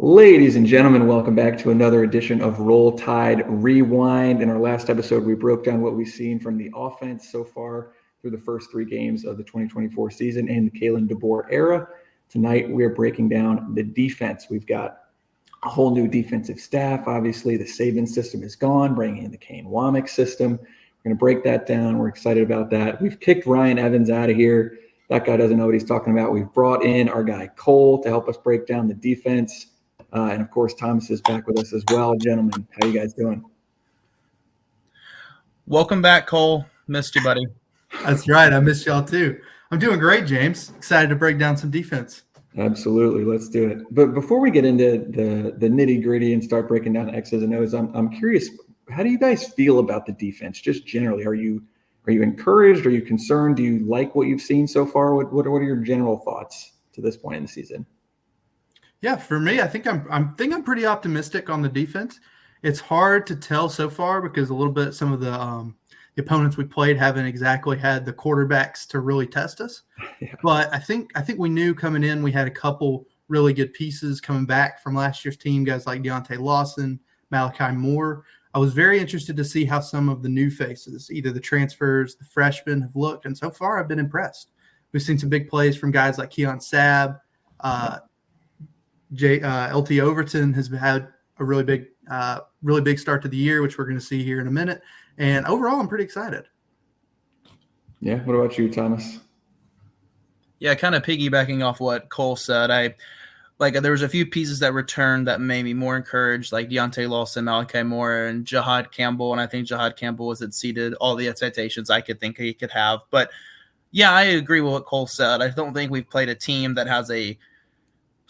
Ladies and gentlemen, welcome back to another edition of Roll Tide Rewind. In our last episode, we broke down what we've seen from the offense so far through the first three games of the 2024 season and the Kalen DeBoer era. Tonight, we're breaking down the defense. We've got a whole new defensive staff. Obviously, the Saban system is gone, bringing in the Kane Wommack system. We're going to break that down. We're excited about that. We've kicked Ryan Evans out of here. That guy doesn't know what he's talking about. We've brought in our guy Cole to help us break down the defense. And, of course, Thomas is back with us as well. Gentlemen, how you guys doing? Welcome back, Cole. Missed you, buddy. That's right. I missed y'all too. I'm doing great, James. Excited to break down some defense. Absolutely. Let's do it. But before we get into the nitty-gritty and start breaking down X's and O's, I'm curious, how do you guys feel about the defense just generally? Are you encouraged? Are you concerned? Do you like what you've seen so far? What are your general thoughts to this point in the season? Yeah, for me, I think I'm pretty optimistic on the defense. It's hard to tell so far because a little bit some of the opponents we played haven't exactly had the quarterbacks to really test us. Yeah. But I think we knew coming in we had a couple really good pieces coming back from last year's team, guys like Deontay Lawson, Malachi Moore. I was very interested to see how some of the new faces, either the transfers, the freshmen, have looked, and so far I've been impressed. We've seen some big plays from guys like Keon Sabb. LT Overton has had a really big start to the year, which we're going to see here in a minute. And overall, I'm pretty excited. Yeah. What about you, Thomas? Yeah, kind of piggybacking off what Cole said. There was a few pieces that returned that made me more encouraged, like Deontay Lawson, Malachi Moore, and Jahad Campbell. And I think Jahad Campbell has exceeded all the expectations I could think he could have. But yeah, I agree with what Cole said. I don't think we've played a team that has a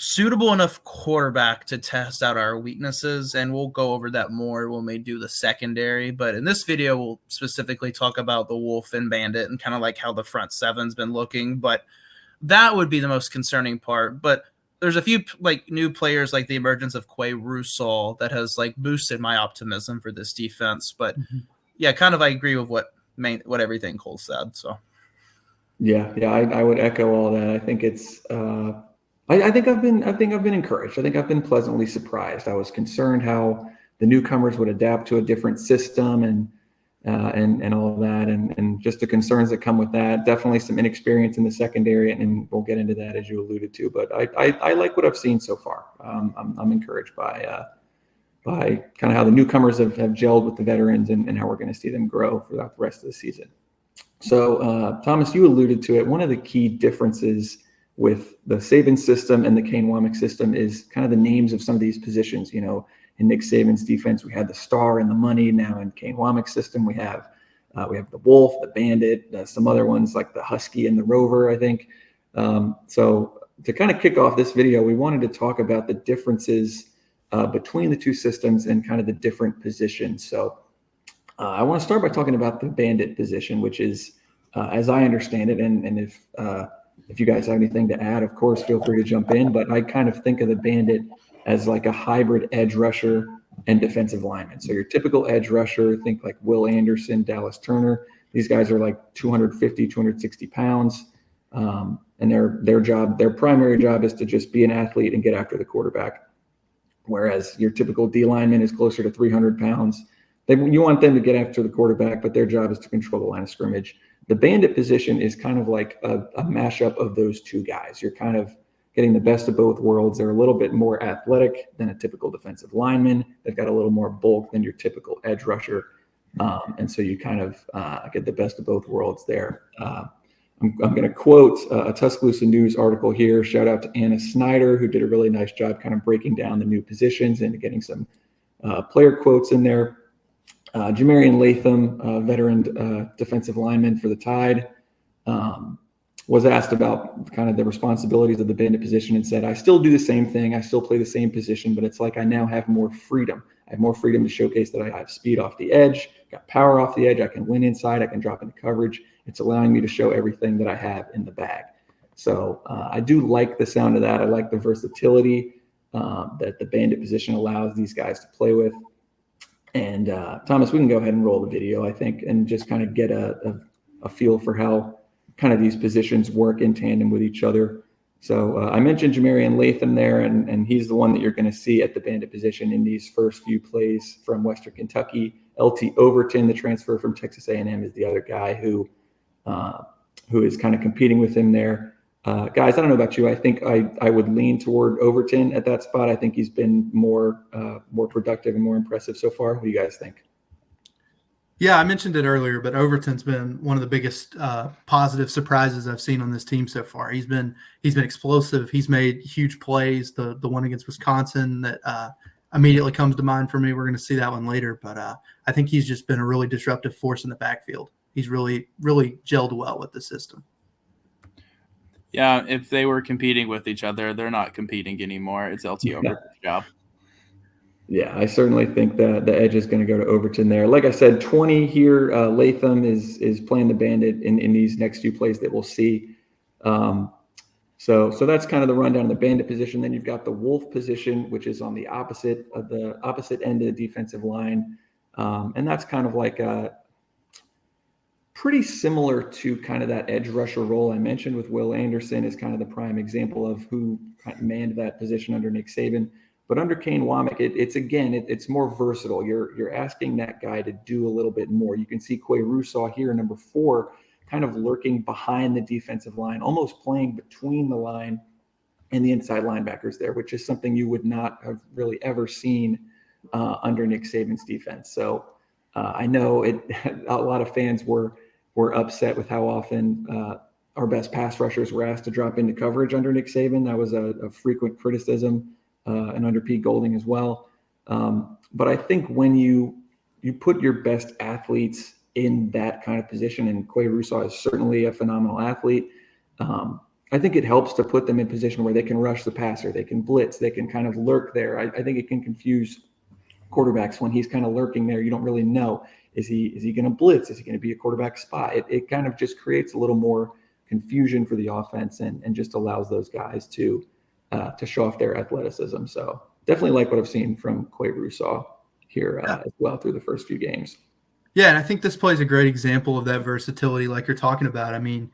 suitable enough quarterback to test out our weaknesses, and we'll go over that more when we do the secondary. But in this video, we'll specifically talk about the Wolf and Bandit and kind of like how the front seven's been looking. But that would be the most concerning part. But there's a few new players, like the emergence of Quay Russaw, that has boosted my optimism for this defense. But yeah, kind of I agree with what everything Cole said. So yeah, I would echo all that. I think it's I think I've been encouraged. I think I've been pleasantly surprised. I was concerned how the newcomers would adapt to a different system and all of that, and just the concerns that come with that. Definitely some inexperience in the secondary, and we'll get into that as you alluded to. But I like what I've seen so far. I'm encouraged by kind of how the newcomers have gelled with the veterans and how we're going to see them grow throughout the rest of the season. So Thomas, you alluded to it. One of the key differences with the Saban system and the Kane Wommack system is kind of the names of some of these positions. You know, in Nick Saban's defense, we had the star and the money. Now in Kane Wommack's system, we have the Wolf, the Bandit, some other ones like the Husky and the Rover, I think. So to kind of kick off this video, we wanted to talk about the differences between the two systems and kind of the different positions. So I want to start by talking about the Bandit position, which is, as I understand it, and if you guys have anything to add, of course, feel free to jump in. But I kind of think of the Bandit as like a hybrid edge rusher and defensive lineman. So your typical edge rusher, think like Will Anderson, Dallas Turner. These guys are like 250, 260 pounds. And their primary job is to just be an athlete and get after the quarterback. Whereas your typical D lineman is closer to 300 pounds. You want them to get after the quarterback, but their job is to control the line of scrimmage. The Bandit position is kind of like a mashup of those two guys. You're kind of getting the best of both worlds. They're a little bit more athletic than a typical defensive lineman. They've got a little more bulk than your typical edge rusher. And so you kind of get the best of both worlds there. I'm going to quote a Tuscaloosa News article here. Shout out to Anna Snyder, who did a really nice job kind of breaking down the new positions and getting some player quotes in there. Jamarian Latham, veteran defensive lineman for the Tide, was asked about kind of the responsibilities of the Bandit position and said, I still do the same thing. I still play the same position, but it's like I now have more freedom. I have more freedom to showcase that I have speed off the edge, got power off the edge. I can win inside. I can drop into coverage. It's allowing me to show everything that I have in the bag. So I do like the sound of that. I like the versatility that the Bandit position allows these guys to play with. And Thomas, we can go ahead and roll the video, I think, and just kind of get a feel for how kind of these positions work in tandem with each other. So I mentioned Jamarian Latham there, and he's the one that you're going to see at the Bandit position in these first few plays from Western Kentucky. LT Overton, the transfer from Texas A&M, is the other guy who is kind of competing with him there. Guys, I don't know about you. I think I would lean toward Overton at that spot. I think he's been more productive and more impressive so far. What do you guys think? Yeah, I mentioned it earlier, but Overton's been one of the biggest positive surprises I've seen on this team so far. He's been explosive. He's made huge plays. The one against Wisconsin that immediately comes to mind for me. We're going to see that one later, but I think he's just been a really disruptive force in the backfield. He's really gelled well with the system. Yeah, if they were competing with each other, they're not competing anymore. It's LT Overton's job. Yeah, I certainly think that the edge is going to go to Overton there. Like I said, 20 here. Latham is playing the Bandit in these next few plays that we'll see. So that's kind of the rundown of the Bandit position. Then you've got the Wolf position, which is on the opposite end of the defensive line, and that's kind of like pretty similar to kind of that edge rusher role I mentioned with Will Anderson is kind of the prime example of who manned that position under Nick Saban. But under Kane Wommack, it's more versatile. You're asking that guy to do a little bit more. You can see Quay Russaw here, number 4, kind of lurking behind the defensive line, almost playing between the line and the inside linebackers there, which is something you would not have really ever seen under Nick Saban's defense. So I know a lot of fans were upset with how often our best pass rushers were asked to drop into coverage under Nick Saban. That was a frequent criticism. And under Pete Golding as well. But I think when you put your best athletes in that kind of position, and Quay Russaw is certainly a phenomenal athlete, I think it helps to put them in position where they can rush the passer, they can blitz, they can kind of lurk there. I think it can confuse quarterbacks when he's kind of lurking there. You don't really know, is he going to blitz? Is he going to be a quarterback spy? It kind of just creates a little more confusion for the offense and just allows those guys to show off their athleticism. So definitely like what I've seen from Quay Russaw here as well through the first few games. Yeah, and I think this play is a great example of that versatility like you're talking about. I mean,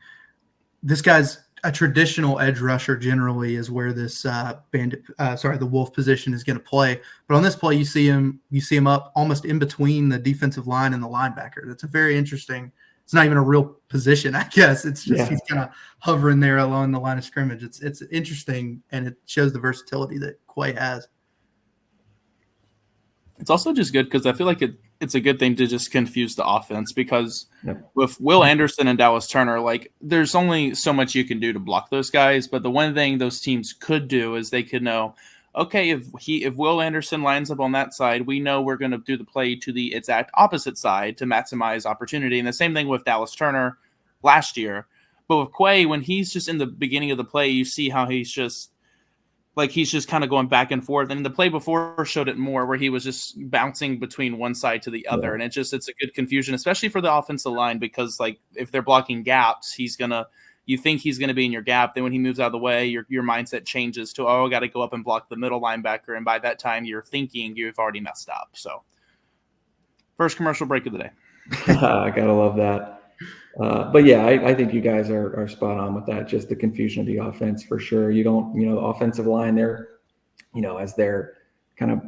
this guy's a traditional edge rusher generally is where this the Wolf position is going to play. But on this play, you see him up almost in between the defensive line and the linebacker. That's a very interesting. It's not even a real position, I guess. It's just he's kind of hovering there along the line of scrimmage. It's interesting, and it shows the versatility that Quay has. It's also just good because I feel like it's a good thing to just confuse the offense because with Will Anderson and Dallas Turner, like there's only so much you can do to block those guys. But the one thing those teams could do is they could know, okay, if Will Anderson lines up on that side, we know we're going to do the play to the exact opposite side to maximize opportunity. And the same thing with Dallas Turner last year. But with Quay, when he's just in the beginning of the play, you see how he's just kind of going back and forth. And the play before showed it more where he was just bouncing between one side to the other. And it's a good confusion, especially for the offensive line, because like if they're blocking gaps, you think he's going to be in your gap. Then when he moves out of the way, your mindset changes to, I got to go up and block the middle linebacker. And by that time, you're thinking you've already messed up. So first commercial break of the day. I got to love that. But yeah, I think you guys are spot on with that. Just the confusion of the offense for sure. You don't, the offensive line there, as they're kind of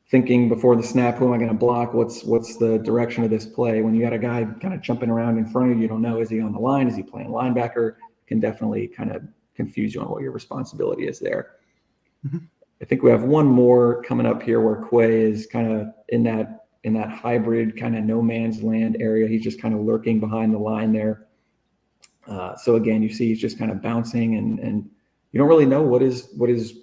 thinking before the snap, who am I going to block? What's the direction of this play? When you got a guy kind of jumping around in front of you, you don't know, is he on the line? Is he playing linebacker? Can definitely kind of confuse you on what your responsibility is there. Mm-hmm. I think we have one more coming up here where Quay is kind of in that hybrid kind of no man's land area. He's just kind of lurking behind the line there. So again, you see he's just kind of bouncing and you don't really know what his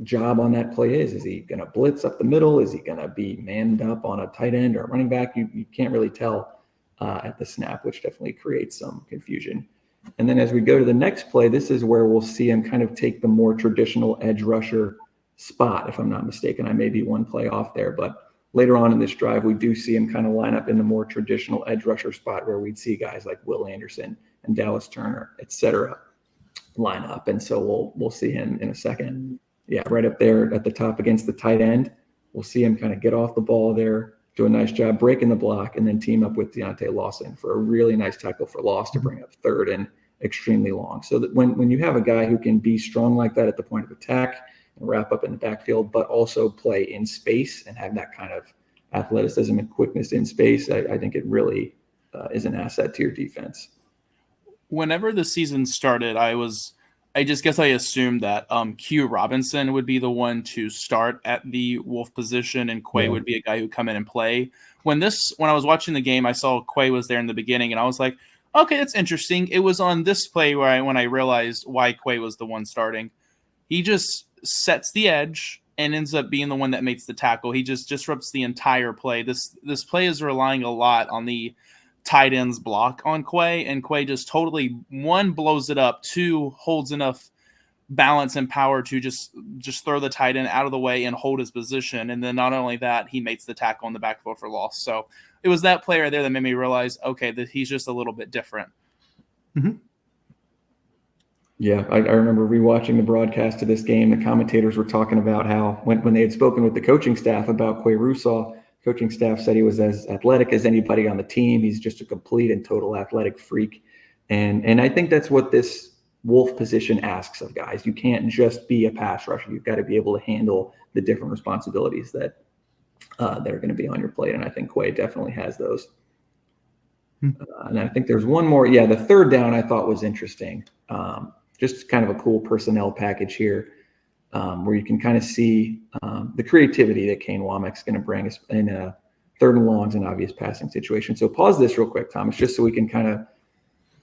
job on that play is. Is he going to blitz up the middle? Is he going to be manned up on a tight end or a running back? You can't really tell at the snap, which definitely creates some confusion. And then as we go to the next play, this is where we'll see him kind of take the more traditional edge rusher spot. If I'm not mistaken, I may be one play off there, but later on in this drive, we do see him kind of line up in the more traditional edge rusher spot where we'd see guys like Will Anderson and Dallas Turner, et cetera, line up. And so we'll see him in a second. Yeah, right up there at the top against the tight end. We'll see him kind of get off the ball there, do a nice job breaking the block, and then team up with Deontay Lawson for a really nice tackle for loss to bring up third and extremely long. So that when you have a guy who can be strong like that at the point of attack and wrap up in the backfield, but also play in space and have that kind of athleticism and quickness in space, I think it really is an asset to your defense. Whenever the season started, I just guess I assumed that Q Robinson would be the one to start at the Wolf position, and Quay would be a guy who would come in and play. When I was watching the game, I saw Quay was there in the beginning, and I was like, okay, that's interesting. It was on this play when I realized why Quay was the one starting. He just sets the edge and ends up being the one that makes the tackle. He just disrupts the entire play. This play is relying a lot on the tight ends block on Quay, and Quay just totally, one, blows it up, two, holds enough balance and power to just throw the tight end out of the way and hold his position. And then not only that, he makes the tackle on the backfield for loss. So it was that play right there that made me realize, okay, that he's just a little bit different. Mm-hmm. Yeah, I remember rewatching the broadcast of this game. The commentators were talking about how when they had spoken with the coaching staff about Quay Russaw, coaching staff said he was as athletic as anybody on the team. He's just a complete and total athletic freak. And I think that's what this Wolf position asks of guys. You can't just be a pass rusher. You've got to be able to handle the different responsibilities that are going to be on your plate. And I think Quay definitely has those. And I think there's one more. Yeah, the third down I thought was interesting. Just kind of a cool personnel package here. Where you can kind of see the creativity that Kane Wommack's going to bring in a third and longs and obvious passing situation. So pause this real quick, Thomas, just so we can kind of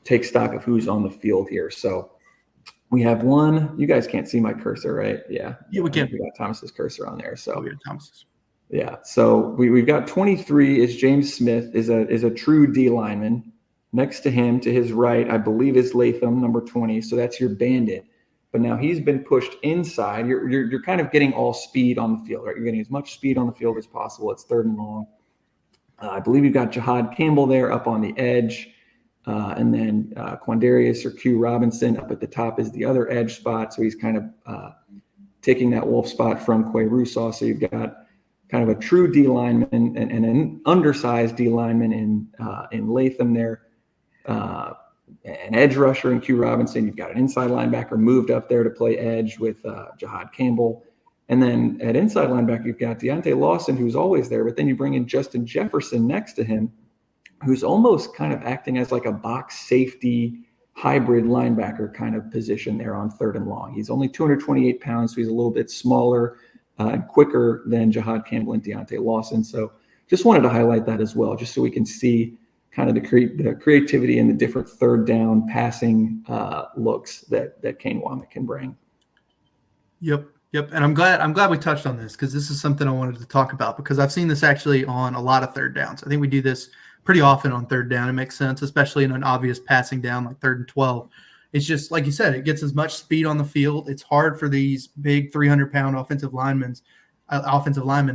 take stock of who's on the field here. So we have one. You guys can't see my cursor, right? Yeah. Yeah, we can. We got Thomas's cursor on there. So we got Thomas's. Yeah. So we've got 23 is James Smith, is a true D lineman. Next to him, to his right, I believe is Latham, number 20. So that's your Bandit. But now he's been pushed inside. You're kind of getting all speed on the field, right? You're getting as much speed on the field as possible. It's third and long. I believe you've got Jihad Campbell there up on the edge. And then Quandarius or Q Robinson up at the top is the other edge spot. So he's kind of taking that Wolf spot from Quay Russaw. So you've got kind of a true D lineman and an undersized D lineman in Latham there. An edge rusher in Q Robinson. You've got an inside linebacker moved up there to play edge with Jihad Campbell. And then at inside linebacker, you've got Deontay Lawson, who's always there, but then you bring in Justin Jefferson next to him, who's almost kind of acting as like a box safety hybrid linebacker kind of position there on third and long. He's only 228 pounds, so he's a little bit smaller and quicker than Jihad Campbell and Deontay Lawson. So just wanted to highlight that as well, just so we can see kind of the creativity and the different third down passing looks that Kane Wommack can bring. Yep. And I'm glad we touched on this, because this is something I wanted to talk about, because I've seen this actually on a lot of third downs. I think we do this pretty often on third down. It makes sense, especially in an obvious passing down like 3rd and 12. It's just like you said, it gets as much speed on the field. It's hard for these big 300-pound offensive linemen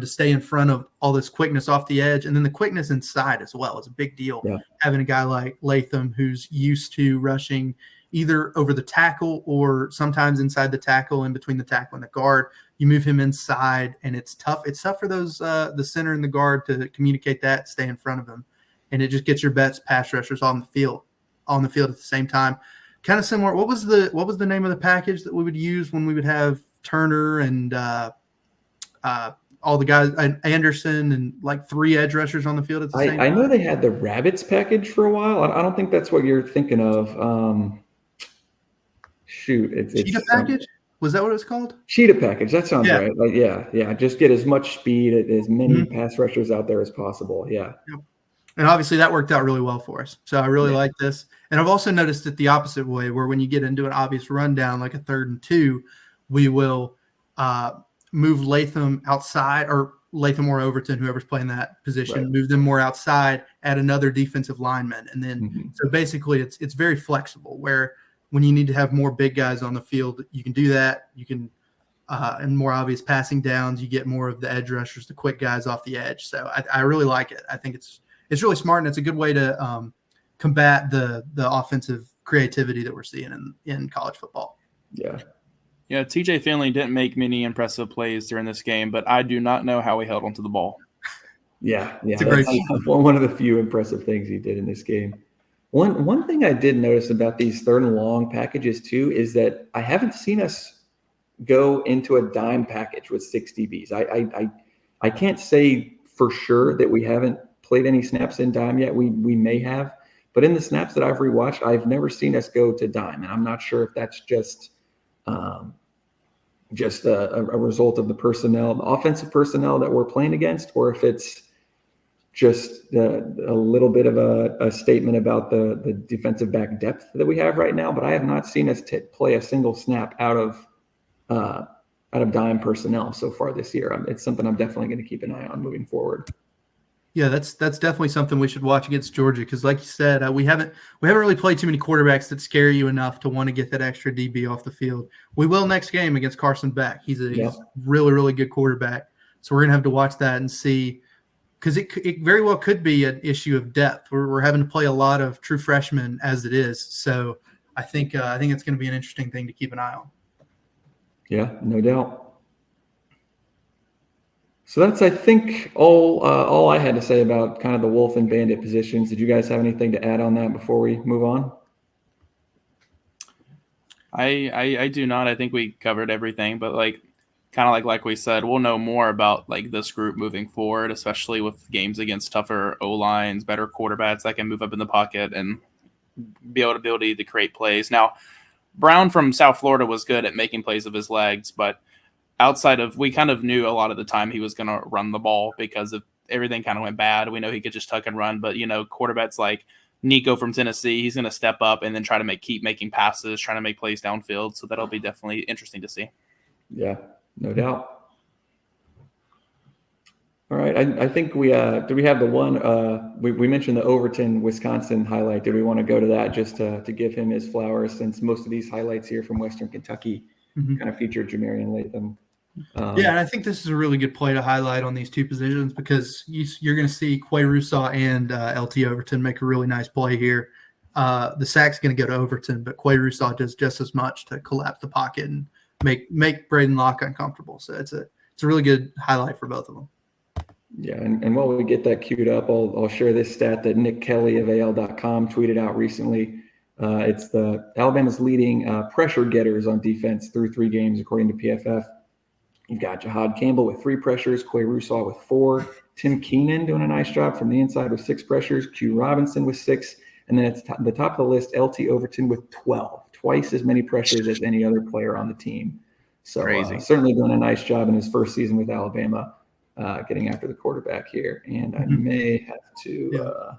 to stay in front of all this quickness off the edge. And then the quickness inside as well is a big deal. Yeah. Having a guy like Latham, who's used to rushing either over the tackle or sometimes inside the tackle, in between the tackle and the guard, you move him inside, and it's tough. It's tough for those the center and the guard to communicate that, stay in front of him. And it just gets your best pass rushers on the field at the same time. Kind of similar. What was the name of the package that we would use when we would have Turner and all the guys, Anderson, and like 3 edge rushers on the field at the same time? I know they had the Rabbits package for a while. I don't think that's what you're thinking of. It's Cheetah package? Was that what it was called? Cheetah package. That sounds right. Like, yeah. Just get as much speed, as many pass rushers out there as possible. Yeah. Yep. And obviously that worked out really well for us. So I really like this. And I've also noticed it the opposite way, where when you get into an obvious rundown, like a 3rd and 2, we will move Latham outside, or Latham or Overton, whoever's playing that position, move them more outside, add another defensive lineman. And then so basically it's very flexible, where when you need to have more big guys on the field, you can do that. You can and more obvious passing downs, you get more of the edge rushers, the quick guys off the edge. So I really like it. I think it's really smart, and it's a good way to combat the offensive creativity that we're seeing in college football. Yeah. Yeah, TJ Finley didn't make many impressive plays during this game, but I do not know how he held onto the ball. Yeah. It's a great one of the few impressive things he did in this game. One thing I did notice about these 3rd and long packages too is that I haven't seen us go into a dime package with 6 DBs. I can't say for sure that we haven't played any snaps in dime yet. We may have, but in the snaps that I've rewatched, I've never seen us go to dime, and I'm not sure if that's just a result of the personnel, the offensive personnel that we're playing against, or if it's just a little bit of a statement about the defensive back depth that we have right now. But I have not seen us play a single snap out of dime personnel so far this year. It's something I'm definitely going to keep an eye on moving forward. Yeah, that's definitely something we should watch against Georgia, because like you said, we haven't really played too many quarterbacks that scare you enough to want to get that extra DB off the field. We will next game against Carson Beck. He's really, really good quarterback. So we're going to have to watch that and see, because it very well could be an issue of depth. We're having to play a lot of true freshmen as it is. So I think it's going to be an interesting thing to keep an eye on. Yeah, no doubt. So that's, I think, all I had to say about kind of the Wolf and Bandit positions. Did you guys have anything to add on that before we move on? I do not. I think we covered everything, but kind of like we said, we'll know more about this group moving forward, especially with games against tougher O-lines, better quarterbacks that can move up in the pocket and be able to create plays. Now, Brown from South Florida was good at making plays of his legs, but outside of, we kind of knew a lot of the time he was going to run the ball because of everything kind of went bad. We know he could just tuck and run, but quarterbacks like Nico from Tennessee, he's going to step up and then try to keep making passes, trying to make plays downfield. So that'll be definitely interesting to see. Yeah, no doubt. All right. I think do we have the one, we mentioned the Overton, Wisconsin highlight. Do we want to go to that just to give him his flowers, since most of these highlights here from Western Kentucky kind of feature Jamarian Latham? Yeah, and I think this is a really good play to highlight on these two positions, because you're going to see Quay Rousseau and LT Overton make a really nice play here. The sack's going to go to Overton, but Quay Rousseau does just as much to collapse the pocket and make Braden Locke uncomfortable. So it's a really good highlight for both of them. Yeah, and while we get that queued up, I'll share this stat that Nick Kelly of AL.com tweeted out recently. It's the Alabama's leading pressure getters on defense through 3 games, according to PFF. You've got Jahad Campbell with 3 pressures, Quay Rousseau with 4, Tim Keenan doing a nice job from the inside with 6 pressures, Q Robinson with 6, and then at the top of the list, LT Overton with 12, twice as many pressures as any other player on the team. So certainly doing a nice job in his first season with Alabama, getting after the quarterback here. And I may have to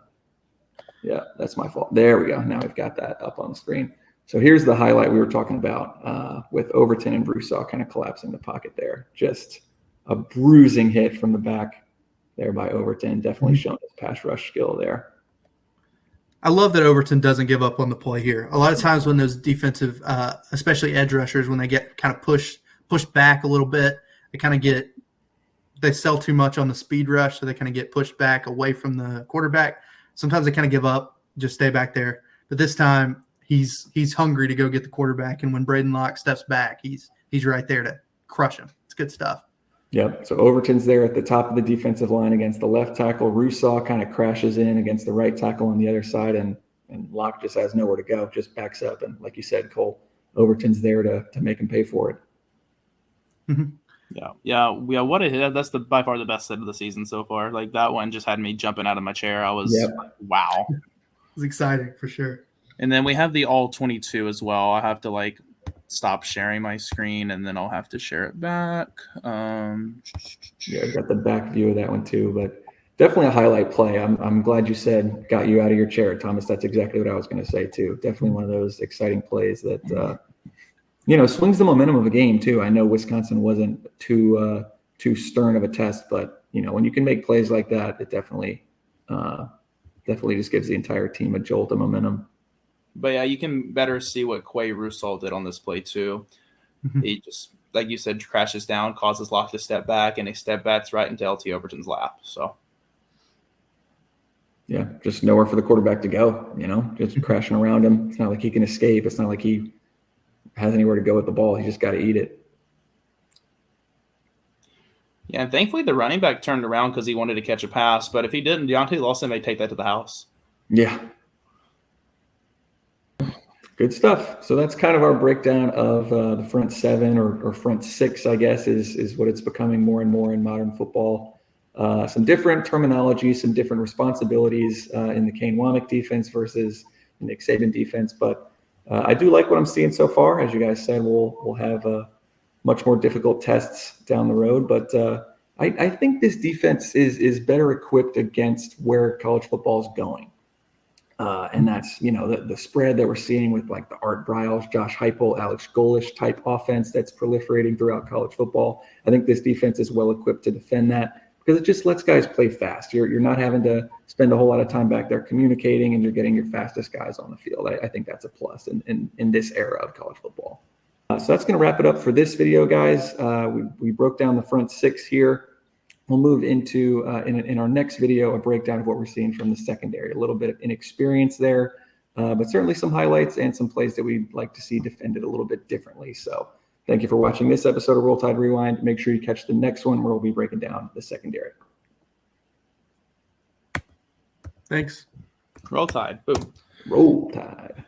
that's my fault. There we go. Now we've got that up on the screen. So here's the highlight we were talking about with Overton and Rousseau kind of collapsing the pocket there. Just a bruising hit from the back there by Overton. Definitely showing his pass rush skill there. I love that Overton doesn't give up on the play here. A lot of times when those defensive, especially edge rushers, when they get kind of pushed back a little bit, they sell too much on the speed rush, so they kind of get pushed back away from the quarterback. Sometimes they kind of give up, just stay back there. But this time, he's hungry to go get the quarterback, and when Braden Locke steps back, he's right there to crush him. It's good stuff. Yep. So Overton's there at the top of the defensive line against the left tackle. Rousseau kind of crashes in against the right tackle on the other side, and Locke just has nowhere to go, just backs up. And like you said, Cole, Overton's there to make him pay for it. Mm-hmm. Yeah. What a hit! That's by far the best hit of the season so far. That one just had me jumping out of my chair. I was wow. It was exciting for sure. And then we have the all 22 as well. I have to stop sharing my screen, and then I'll have to share it back. I've got the back view of that one too, but definitely a highlight play. I'm glad you said got you out of your chair, Thomas. That's exactly what I was going to say too. Definitely one of those exciting plays that swings the momentum of a game too. I know Wisconsin wasn't too stern of a test, but when you can make plays like that, it definitely just gives the entire team a jolt of momentum. But yeah, you can better see what Quay Rousseau did on this play too. Mm-hmm. He just, like you said, crashes down, causes Locke to step back, and he step backs right into LT Overton's lap. So yeah, just nowhere for the quarterback to go, just crashing around him. It's not like he can escape. It's not like he has anywhere to go with the ball. He just got to eat it. Yeah, and thankfully the running back turned around because he wanted to catch a pass. But if he didn't, Deontay Lawson may take that to the house. Yeah. Good stuff. So that's kind of our breakdown of the front seven or front six, I guess, is what it's becoming more and more in modern football. Some different terminology, some different responsibilities in the Kane Wommack defense versus the Nick Saban defense. But I do like what I'm seeing so far. As you guys said, we'll have much more difficult tests down the road. But I think this defense is better equipped against where college football is going. And that's, the spread that we're seeing with like the Art Briles, Josh Heupel, Alex Golish type offense that's proliferating throughout college football. I think this defense is well equipped to defend that because it just lets guys play fast. You're not having to spend a whole lot of time back there communicating, and you're getting your fastest guys on the field. I think that's a plus in this era of college football. So that's going to wrap it up for this video, guys. We broke down the front six here. We'll move into, in our next video, a breakdown of what we're seeing from the secondary. A little bit of inexperience there, but certainly some highlights and some plays that we'd like to see defended a little bit differently. So thank you for watching this episode of Roll Tide Rewind. Make sure you catch the next one where we'll be breaking down the secondary. Thanks. Roll Tide. Boom. Roll Tide.